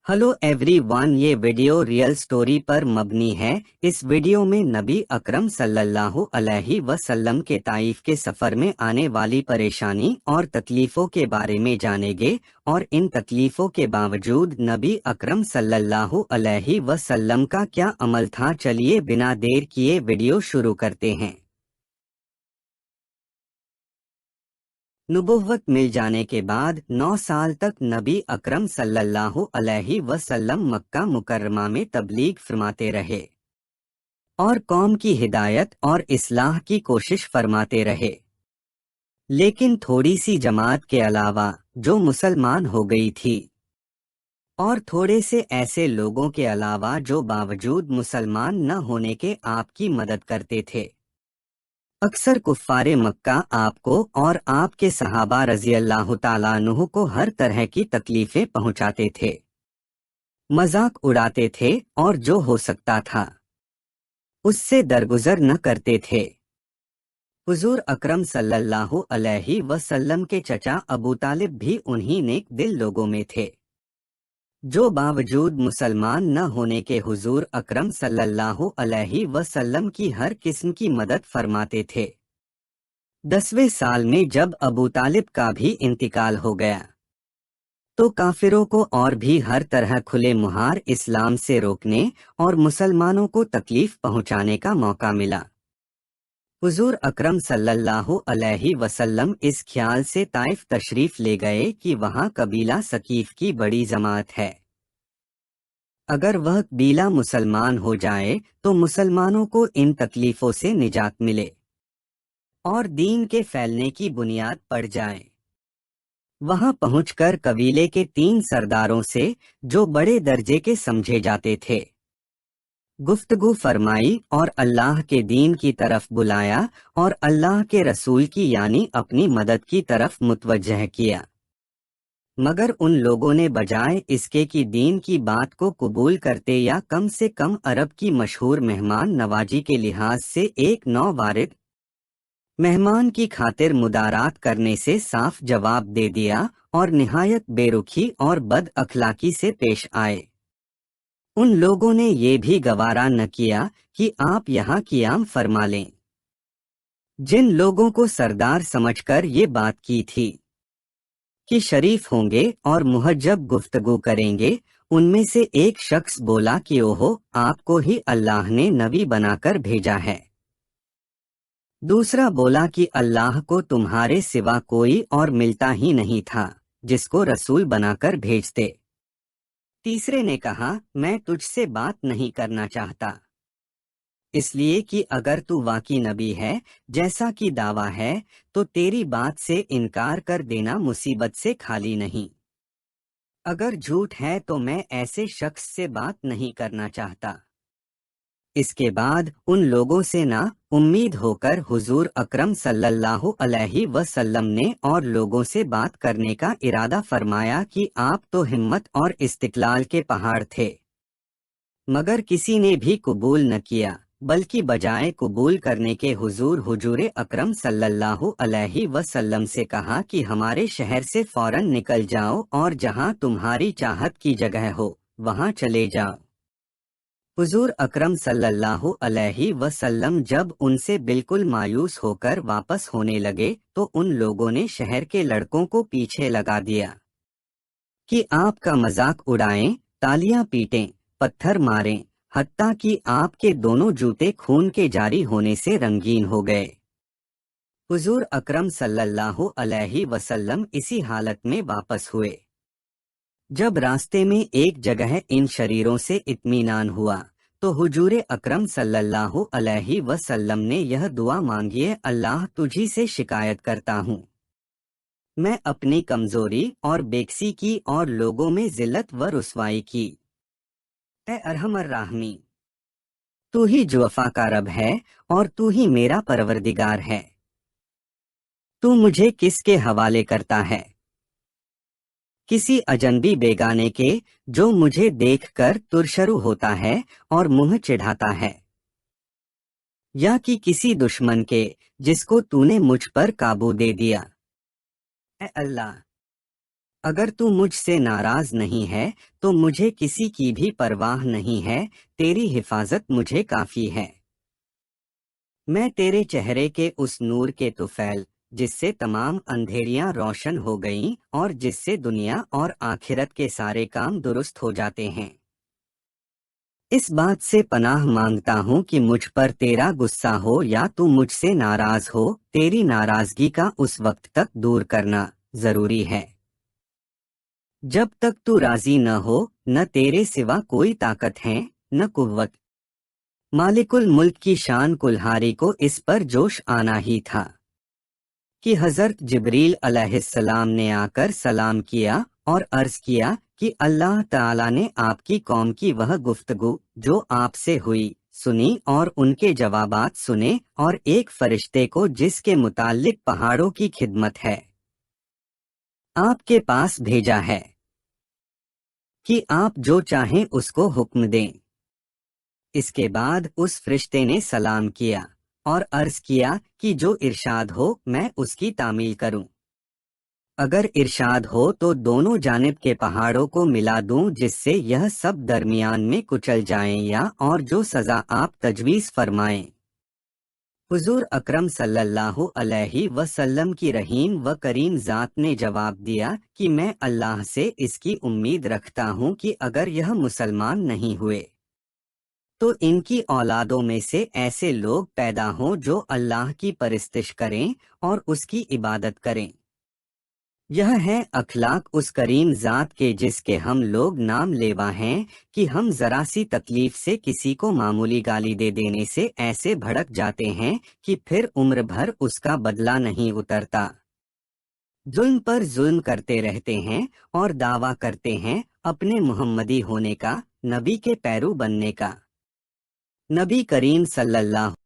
Hello everyone, ये video real story पर मबनी है। इस वीडियो में नबी अकरम सल्लल्लाहु अलैहि वसल्लम के ताइफ के सफ़र में आने वाली परेशानी और तकलीफ़ों के बारे में जानेंगे और इन तकलीफ़ों के बावजूद नबी अकरम सल्लल्लाहु अलैहि वसल्लम का क्या अमल था। चलिए बिना देर किए वीडियो शुरू करते हैं। नुबुव्वत मिल जाने के बाद 9 साल तक नबी अकरम सल्लल्लाहु अलैहि वसल्लम मक्का मुकर्रमा में तबलीग फरमाते रहे और कौम की हिदायत और इस्लाह की कोशिश फरमाते रहे। लेकिन थोड़ी सी जमात के अलावा जो मुसलमान हो गई थी और थोड़े से ऐसे लोगों के अलावा जो बावजूद मुसलमान न होने के आपकी मदद करते थे। अक्सर कुफ्फारे मक्का आपको और आपके सहाबा रज़ी अल्लाह ताला अन्हु को हर तरह की तकलीफें पहुंचाते थे, मजाक उड़ाते थे और जो हो सकता था उससे दरगुजर न करते थे। हुजूर अकरम सल्लल्लाहु अलैहि वसल्लम के चचा अबू तालिब भी उन्हीं नेक दिल लोगों में थे जो बावजूद मुसलमान न होने के हुजूर अकरम सल्लल्लाहु अलैहि वसल्लम की हर किस्म की मदद फरमाते थे। 10वें साल में जब अबू तालिब का भी इंतकाल हो गया तो काफिरों को और भी हर तरह खुले मुहार इस्लाम से रोकने और मुसलमानों को तकलीफ पहुंचाने का मौका मिला। हुजूर अकरम सल्लल्लाहु अलैहि वसल्लम इस ख्याल से ताइफ तशरीफ ले गए कि वहां कबीला सकीफ की बड़ी जमात है। अगर वह कबीला मुसलमान हो जाए तो मुसलमानों को इन तकलीफों से निजात मिले और दीन के फैलने की बुनियाद पड़ जाए। वहां पहुंचकर कबीले के 3 सरदारों से, जो बड़े दर्जे के समझे जाते थे, गुफ्तगू फरमाई और अल्लाह के दीन की तरफ बुलाया और अल्लाह के रसूल की यानी अपनी मदद की तरफ मुतवज्जह किया। मगर उन लोगों ने बजाय इसके कि दीन की बात को कबूल करते या कम से कम अरब की मशहूर मेहमान नवाजी के लिहाज से एक नौवारिद मेहमान की खातिर मुदारात करने से साफ जवाब दे दिया और निहायत बेरुखी और बद अखलाकी से पेश आए। उन लोगों ने ये भी गवारा न किया कि आप यहाँ क़ियाम फरमा लें। जिन लोगों को सरदार समझकर ये बात की थी कि शरीफ होंगे और मुहज्जब गुफ्तगू करेंगे, उनमें से एक शख्स बोला कि ओहो, आपको ही अल्लाह ने नबी बनाकर भेजा है। दूसरा बोला कि अल्लाह को तुम्हारे सिवा कोई और मिलता ही नहीं था जिसको रसूल बनाकर भेजते। तीसरे ने कहा, मैं तुझसे बात नहीं करना चाहता, इसलिए कि अगर तू वाकई नबी है जैसा कि दावा है तो तेरी बात से इनकार कर देना मुसीबत से खाली नहीं। अगर झूठ है तो मैं ऐसे शख्स से बात नहीं करना चाहता। इसके बाद उन लोगों से ना उम्मीद होकर हुजूर अकरम सल्लल्लाहु अलैहि वसल्लम ने और लोगों से बात करने का इरादा फरमाया कि आप तो हिम्मत और इस्तिकलाल के पहाड़ थे। मगर किसी ने भी कबूल न किया, बल्कि बजाय कबूल करने के हुजूर अकरम सल्लल्लाहु अलैहि वसल्लम से कहा कि हमारे शहर से फौरन निकल जाओ और जहां तुम्हारी चाहत की जगह हो वहां चले जाओ। हुजूर अकरम सल्लल्लाहु अलैहि वसल्लम जब उनसे बिल्कुल मायूस होकर वापस होने लगे तो उन लोगों ने शहर के लड़कों को पीछे लगा दिया कि आपका मजाक उड़ाएं, तालियां पीटें, पत्थर मारें, हत्ता कि आपके दोनों जूते खून के जारी होने से रंगीन हो गए। हुजूर अकरम सल्लल्लाहु अलैहि वसल्लम इसी हालत में वापस हुए। जब रास्ते में एक जगह इन शरीरों से इत्मीनान हुआ तो हुजूर अकरम सल्लल्लाहु अलैहि वसल्लम ने यह दुआ मांगी, अल्लाह तुझी से शिकायत करता हूँ, मैं अपनी कमजोरी और बेकसी की और लोगों में जिल्लत व रुसवाई की। ऐ अरहमर राहमी, तू ही जो वफा का रब है और तू ही मेरा परवरदिगार है। तू मुझे किसके हवाले करता है? किसी अजनबी बेगाने के जो मुझे देखकर तुरशरू होता है और मुंह चिढ़ाता है, या कि किसी दुश्मन के जिसको तूने मुझ पर काबू दे दिया। ऐ अल्लाह, اگر تو مجھ سے ناراض نہیں ہے تو مجھے کسی کی بھی پرواہ نہیں ہے، تیری حفاظت مجھے کافی ہے۔ میں تیرے چہرے کے اس نور کے طفیل جس سے تمام اندھیریاں روشن ہو گئیں اور جس سے دنیا اور آخرت کے سارے کام درست ہو جاتے ہیں، اس بات سے پناہ مانگتا ہوں کہ مجھ پر تیرا غصہ ہو یا تو مجھ سے ناراض ہو، تیری ناراضگی کا اس وقت تک دور کرنا ضروری ہے جب تک تو راضی نہ ہو۔ نہ تیرے سوا کوئی طاقت ہے، نہ قوت۔ مالک الملک کی شان کلہاری کو اس پر جوش آنا ہی تھا کہ حضرت جبریل علیہ السلام نے آ کر سلام کیا اور عرض کیا کہ اللہ تعالیٰ نے آپ کی قوم کی وہ گفتگو جو آپ سے ہوئی سنی اور ان کے جوابات سنے، اور ایک فرشتے کو جس کے متعلق پہاڑوں کی خدمت ہے آپ کے پاس بھیجا ہے کہ آپ جو چاہیں اس کو حکم دیں۔ اس کے بعد اس فرشتے نے سلام کیا اور عرض کیا کہ جو ارشاد ہو میں اس کی تعمیل کروں۔ اگر ارشاد ہو تو دونوں جانب کے پہاڑوں کو ملا دوں جس سے یہ سب درمیان میں کچل جائیں، یا اور جو سزا آپ تجویز فرمائیں۔ حضور اکرم صلی اللہ علیہ وسلم کی رحیم و کریم ذات نے جواب دیا کہ میں اللہ سے اس کی امید رکھتا ہوں کہ اگر یہ مسلمان نہیں ہوئے تو ان کی اولادوں میں سے ایسے لوگ پیدا ہوں جو اللہ کی پرستش کریں اور اس کی عبادت کریں۔ یہ ہے اخلاق اس کریم ذات کے جس کے ہم لوگ نام لیوا ہیں کہ ہم ذرا سی تکلیف سے کسی کو معمولی گالی دے دینے سے ایسے بھڑک جاتے ہیں کہ پھر عمر بھر اس کا بدلہ نہیں اترتا۔ ظلم پر ظلم کرتے رہتے ہیں اور دعویٰ کرتے ہیں اپنے محمدی ہونے کا، نبی کے پیرو بننے کا۔ نبی کریم صلی اللہ